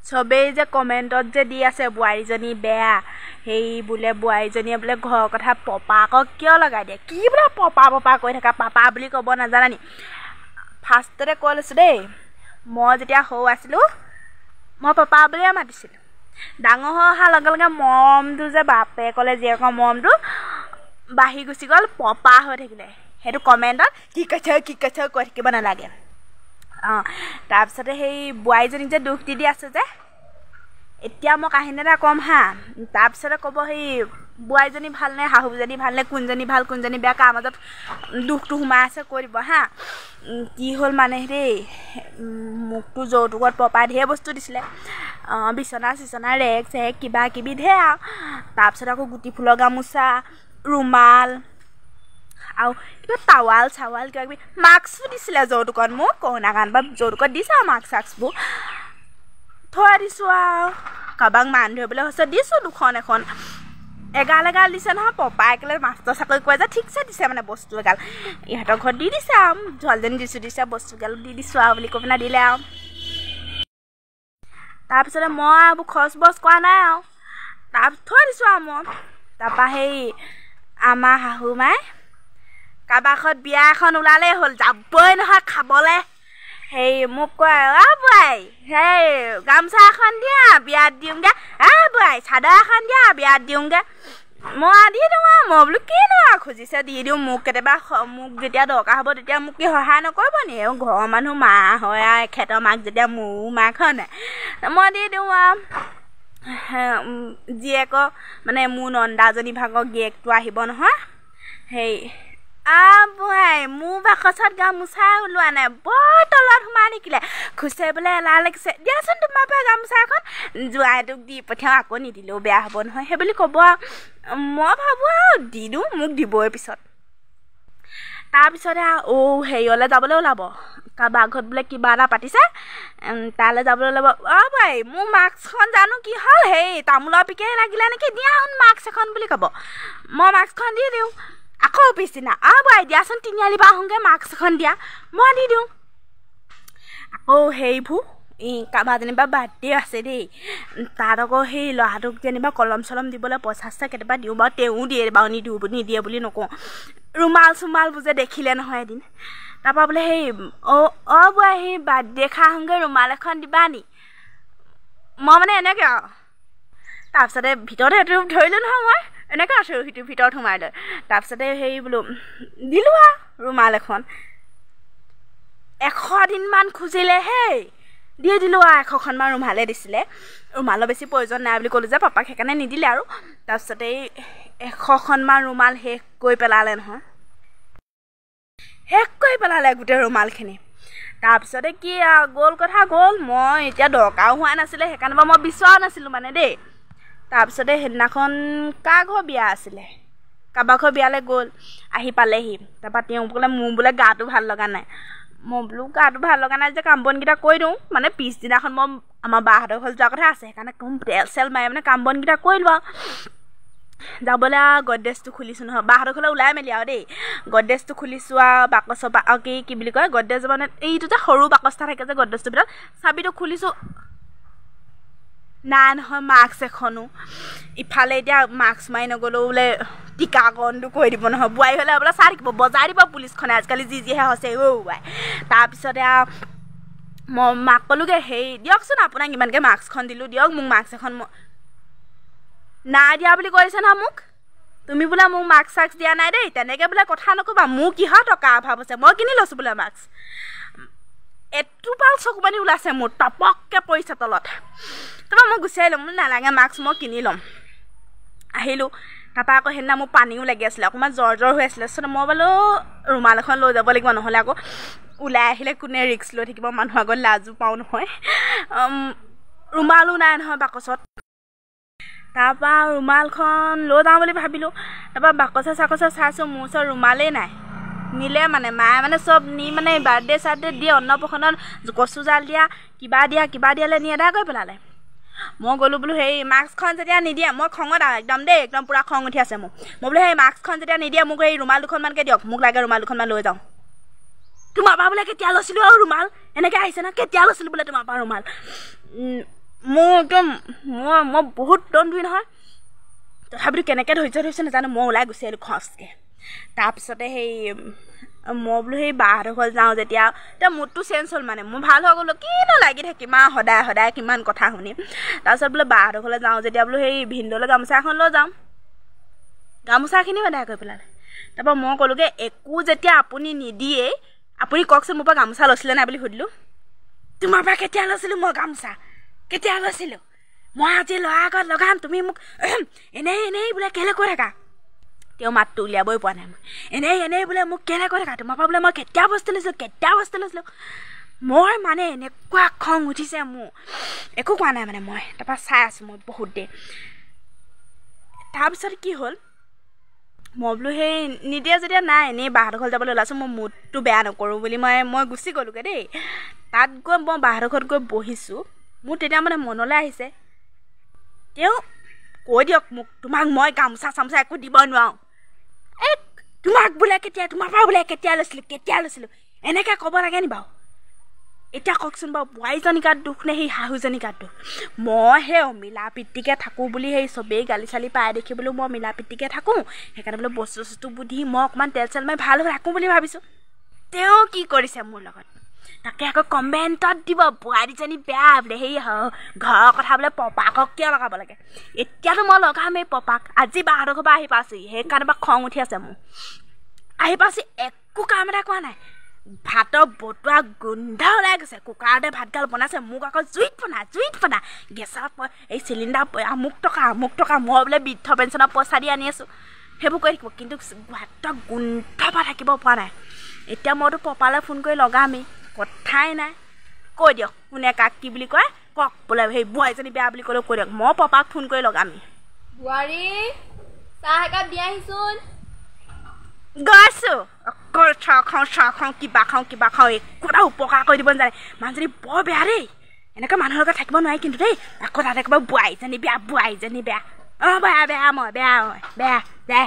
চবেই যে কমেণ্টত যে দি আছে বোৱাৰীজনী বেয়া সেই বোলে বোৱাৰীজনীয়ে বোলে ঘৰৰ কথা পপাকক কিয় লগাই দিয়ে কি বোলে পপা কৈ থকা পাপা বুলি ক'ব নাজানানি ফাৰ্ষ্টতে কৈ লৈছোঁ দেই মই যেতিয়া সৰু আছিলোঁ মই পাপা বুলিয়ে মাতিছিলোঁ ডাঙৰ হৈ অহাৰ লগে লগে মৰমটো যে বাপেকলে জীয়েকৰ মৰমটো বাঢ়ি গুচি গ'ল পপা হৈ থাকিলে সেইটো কমেণ্টত কি কৈছে কৈ থাকিব নালাগে তাৰপিছতে সেই বোৱাৰীজনীক যে দুখ দি আছে যে এতিয়া মই কাহিনী এটা ক'ম হা তাৰপিছতে ক'ব সেই বোৱাৰীজনী ভালনে শাহুজনী ভালনে কোনজনী ভাল কোনজনী বেয়া কাৰ মাজত দুখটো সোমাই আছে কৈ দিব হা কি হ'ল মানে দেই মোকতো যৌতুকত পপাই ঢেৰ বস্তু দিছিলে বিচনা ৰেক চেক কিবা কিবি ঢেৰ আৰু তাৰপিছত আকৌ গুটি ফুলৰ গামোচা ৰুমাল আৰু কিবা টাৱাল চাৱাল কিবা কিবি মাস্কো দিছিলে যৌতুকত মোক কৰোণা কাৰণ বা যৌতুকত দিছে আৰু মাস্ক চাস্কবোৰ থৈ দিছোঁ আৰু কাৰোবাক মান ধৰিবলৈ হৈছে দিছোঁ দুখন এখন এগাল দিছে নহয় পপাই একেলগে মাষ্টৰ চাকৰি কৰে যে ঠিকছে দিছে মানে বস্তু এগাল ইহঁতৰ ঘৰত দি দিছে আৰু ছোৱালীজনী দিছে বস্তুগাল দি দিছোঁ আৰু বুলি কৈ পিনে দিলে আৰু তাৰপিছতে মই এইবোৰ খৰচ বছ কৰা নাই আৰু তাৰপিছত থৈ দিছোঁ আৰু মই তাৰপৰা সেই আমাৰ শাহু মায়ে কাৰোবাৰ ঘৰত বিয়া এখন ওলালেই হ'ল যাবই নহয় খাবলৈ সেই মোক কয় বোৱাই সেই গামোচা এখন দিয়া বিয়াত দিওঁগৈ বোৱাই চাদৰ এখন দিয়া বিয়াত দিওঁগৈ মই দি দিওঁ আৰু মই বোলো কিনো আৰু খুজিছে দি দিওঁ মোক কেতিয়াবা মোক যেতিয়া দৰকাৰ হ'ব তেতিয়া মোক কি সহায় নকৰিব নি ঘৰৰ মানুহ মা হয় আৰু এখেতৰ মাক যেতিয়া মোৰো মাক হয় নাই মই দি দিওঁ আৰু জীয়েকৰ মানে মোৰ নন্দাজনী ভাগৰ গিয়েকটো আহিব নহয় সেই বোৱাই মোৰ বাকচত গামোচা ওলোৱা নাই বৰ তলত সোমাই থাকিলে খুচৰিবলৈ এলাহ লাগিছে দিয়াচোন তোমাৰ পৰা গামোচা এখন জোৱাইটোক দি পঠিয়াওঁ আকৌ নিদিলেও বেয়া হ'ব নহয় সেই বুলি ক'ব মই ভাবোঁ আৰু দি দিওঁ মোক দিবই পিছত তাৰপিছতে হেৰিয়লৈ যাবলৈ ওলাব কাৰোবাৰ ঘৰত বোলে কিবা এটা পাতিছে তালৈ যাবলৈ ওলাব বোৱাই মোৰ মাস্কখন জানো কি হ'ল সেই তামোলৰ পিকে লাগিলে নেকি দিয়া শুন মাস্ক এখন বুলি ক'ব মই মাস্কখন দি দিওঁ আকৌ পিছদিনা বোৱাই দিয়াচোন তিনিআলি পৰা আহোঁগৈ মাস্ক এখন দিয়া মই দি দিওঁ আকৌ সেইবোৰ কাৰোবাৰ যেনিবা বাৰ্থডে আছে দেই তাত আকৌ সেই ল'ৰাটোক যেনিবা কলম চলম দিবলৈ পইচা চইচা কেতিয়াবা দিওঁ বাৰু তেওঁ দিয়ে বাৰু নিদিয়ে বুলি নকওঁ ৰুমাল চুমালবোৰ যে দেখিলে নহয় এদিন তাৰপৰা বোলে সেই বোৱাই সেই বাৰ্থডে খাই আহোঁগৈ ৰুমাল এখন দিবা নি মই মানে এনেকৈ আৰু তাৰপিছতে ভিতৰতে সেইটো ধৰিলোঁ নহয় মই এনেকৈ আছোঁ সিটোৰ ভিতৰত সোমাই লৈ তাৰপিছতে হেৰি বোলো দিলোঁ আৰু ৰুমাল এখন 100 দিনমান খুজিলে হেই দি দিলোঁ আৰু 100খনমান ৰুমালে দিছিলে ৰুমালৰ বেছি প্ৰয়োজন নাই বুলি ক'লোঁ যে পাপাক সেইকাৰণে নিদিলে আৰু তাৰপিছতে 100খনমান ৰুমাল শেষ কৰি পেলালে নহয় শেষ কৰি পেলালে গোটেই ৰুমালখিনি তাৰপিছতে কি আৰু গ'ল কথা গ'ল মই এতিয়া দৰকাৰো হোৱা নাছিলে সেইকাৰণে মই বিচৰা নাছিলোঁ মানে দেই তাৰপিছতে সেইদিনাখন কাৰ ঘৰ বিয়া আছিলে কাৰোবাৰ ঘৰ বিয়ালৈ গ'ল আহি পালেহি তাৰপৰা তেওঁ বোলে মোৰ বোলে গাটো ভাল লগা নাই মই বোলো গাটো ভাল লগা নাই যে কাম বনকেইটা কৰি দিওঁ মানে পিছদিনাখন মই আমাৰ বাহঁতৰ ঘৰত যোৱা কথা আছে সেইকাৰণে তেল চেল মাৰি মানে কাম বনকেইটা কৰি দিওঁ আৰু যাবলৈ আৰু গডৰেজটো খুলিছোঁ নহয় বাহঁতৰ ঘৰলৈ ওলাই মেলি আৰু দেই গডৰেজটো খুলিছোঁ আৰু বাকচৰ পৰা আৰু কি বুলি কয় গডৰেজ মানে এইটো যে সৰু বাকচ এটা থাকে যে গডৰেজটোৰ ভিতৰত চাবিটো খুলিছোঁ নাই নহয় মাস্ক এখনো ইফালে এতিয়া মাস্ক মাৰি নগ'লেও বোলে টীকাকৰণটো কৰি দিব নহয় বোৱাৰী হ'লে বোলে চাই থাকিব বজাই দিব পুলিচখনে আজিকালি যিহে হৈছে বোৱাই তাৰপিছতে আৰু মই মাক ক'লোগৈ হেৰি দিয়কচোন আপোনাক ইমানকৈ মাস্কখন দিলোঁ দিয়ক মোক মাস্ক এখন নাই দিয়া বুলি কৈ দিছে নহয় মোক তুমি বোলে মোক মাস্ক চাস্ক দিয়া নাই দেই তেনেকৈ বোলে কথা নক'বা মোৰ কিহৰ টকা অভাৱ আছে মই কিনি লৈছোঁ বোলে মাস্ক এটোপাল চকুপানী ওলাইছে মোৰ টপককৈ পৰিছে তলত তাৰপৰা মই গুচি আহিলোঁ বোলো নালাগে মাস্ক মই কিনি ল'ম আহিলোঁ তাৰপৰা আকৌ সেইদিনা মোৰ পানীও লাগি আছিলে অকণমান জ্বৰ হৈ আছিলে তাৰপিছত মই বোলো ৰুমাল এখন লৈ যাব লাগিব নহ'লে আকৌ ওলাই আহিলে কোনে ৰিক্স লৈ থাকিব মানুহৰ আগত লাজো পাওঁ নহয় ৰুমালো নাই নহয় বাকচত তাৰপৰা ৰুমালখন লৈ যাওঁ বুলি ভাবিলোঁ তাৰপৰা বাকচে চাকচে চাইছোঁ মোৰ ওচৰত ৰুমালেই নাই নিলে মানে মায়ে মানে চব নি মানে বাৰ্থডে চাৰ্থডে দিয়ে অন্নপ্ৰসন্নত কচু জাল দিয়া কিবা দিয়ালে নি এদাই কৰি পেলালে মই গ'লোঁ বোলো সেই মাস্কখন যেতিয়া নিদিয়ে মই খঙত একদম দেই একদম পূৰা খং উঠি আছে মই বোলো সেই মাস্কখন যেতিয়া নিদিয়ে মোক সেই ৰুমাল দুখনমানকৈ দিয়ক মোক লাগে ৰুমাল দুখনমান লৈ যাওঁ তোমাৰ পৰা বোলে কেতিয়া লৈছিলোঁ আৰু ৰুমাল এনেকৈ আহিছে ন কেতিয়া লৈছিলোঁ বোলে তোমাৰ পৰা ৰুমাল মোৰ একদম মই বহুত দণ্ডুই নহয় তথাপিতো কেনেকৈ ধৈৰ্য ধৰিছে নাজানো মই ওলাই গুচি আহিলোঁ খচকৈ তাৰপিছতে সেই মই বোলো সেই বাহঁতৰ ঘৰত যাওঁ যেতিয়া এতিয়া মুডটো চেঞ্জ হ'ল মানে মোৰ ভাল হৈ গ'লো কিনো লাগি থাকিম আৰু সদায় কিমান কথা শুনিম তাৰপিছত বোলে বাহঁতৰ ঘৰলৈ যাওঁ যেতিয়া বোলো সেই ভিনদেউলৈ গামোচা এখন লৈ যাওঁ গামোচাখিনিও আদায় কৰি পেলালে তাৰপৰা মই ক'লোগৈ একো যেতিয়া আপুনি নিদিয়েই আপুনি কওকচোন মোৰ পৰা গামোচা লৈছিলে নাই বুলি সুধিলোঁ তোমাৰ পৰা কেতিয়া লৈছিলোঁ মই গামোচা কেতিয়া লৈছিলোঁ মই আজি ল'ৰা আগত লগাম তুমি মোক এনেই বোলে কেলৈ কৈ থাকা তেওঁ মাতটো উলিয়াবই পোৱা নাই মই এনেই বোলে মোক কেলৈ কৈ থাকা তোমাৰ পৰা বোলে মই কেতিয়া বস্তু লৈছিলোঁ মই মানে এনেকুৱা খং উঠিছে মোৰ একো কোৱা নাই মানে মই তাৰপৰা চাই আছোঁ মই বহুত দেৰি তাৰপিছত কি হ'ল মই বোলো সেই নিদিয়ে যেতিয়া নাই এনেই বাহঁতৰ ঘৰত যাবলৈ ওলাইছোঁ মই মুডটো বেয়া নকৰোঁ বুলি মই গুচি গ'লোগৈ দেই তাত গৈ মই বাহঁতৰ ঘৰত গৈ বহিছোঁ মোৰ তেতিয়া মানে মনলৈ আহিছে তেওঁ কৈ দিয়ক মোক তোমাক মই গামোচা চামোচা একো দিব নোৱাৰোঁ এই তোমাক বোলে তোমাৰ পৰা বোলে কেতিয়া লৈছিলোঁ এনেকৈ ক'ব লাগে নি বাৰু এতিয়া কওকচোন বাৰু বোৱাৰীজনী গাত দুখ নে সেই শাহুজনী গাত দুখ মই সেই মিলা প্ৰীতিকৈ থাকোঁ বুলি সেই চবেই গালি চালি পাই দেখিবলৈ মই মিলা প্ৰীতিকৈ থাকোঁ সেইকাৰণে বোলে বস্তু বুদ্ধি মই অকণমান তেল চেল মাৰি ভাল হৈ ৰাখোঁ বুলি ভাবিছোঁ তেওঁ কি কৰিছে মোৰ লগত তাকে আকৌ কমেণ্টত দিব বোৱাৰীজনী বেয়া বোলে সেই ঘৰৰ কথা বোলে পপাকক কিয় লগাব লাগে এতিয়াতো মই লগাম এই পপাক আজি বাহঁতৰ ঘৰৰ পৰা আহি পাইছোঁহি সেইকাৰণে বা খং উঠি আছে মোৰ আহি পাইছোঁ একো কাম এটা কোৱা নাই ভাতৰ বটোৱা গোন্ধ ওলাই গৈছে কুকাৰতে ভাতগাল বনাইছে মোক আকৌ জুইত বনা গেছৰ এই চিলিণ্ডাৰ আমুক টকা মই বোলে বৃদ্ধ পেঞ্চনৰ পইচা দি আনি আছোঁ সেইবোৰ কৰি থাকিব কিন্তু ভাতৰ গোন্ধ পৰা থাকিব পৰা নাই এতিয়া মইতো পপালৈ ফোন কৰি লগামেই কথাই নাই কৈ দিয়ক কোনে কাক কি বুলি কয় কওক বোলে সেই বোৱাৰীজনী বেয়া বুলি ক'লেও কৈ দিয়ক মই পপাক ফোন কৰি লগামেই বোৱাৰী চাহ একাপ দি আহিছোন গৈছোঁ অকল চাহ খাওঁ কিবা খাওঁ একো এটা উপকাৰ কৰি দিব নাজানে মানুহজনী বৰ বেয়া দেই এনেকৈ মানুহৰ লগত থাকিব নোৱাৰি কিন্তু দেই আকৌ তাতে ক'ব বোৱাৰীজনী বেয়া অঁ বেয়া মই বেয়া দে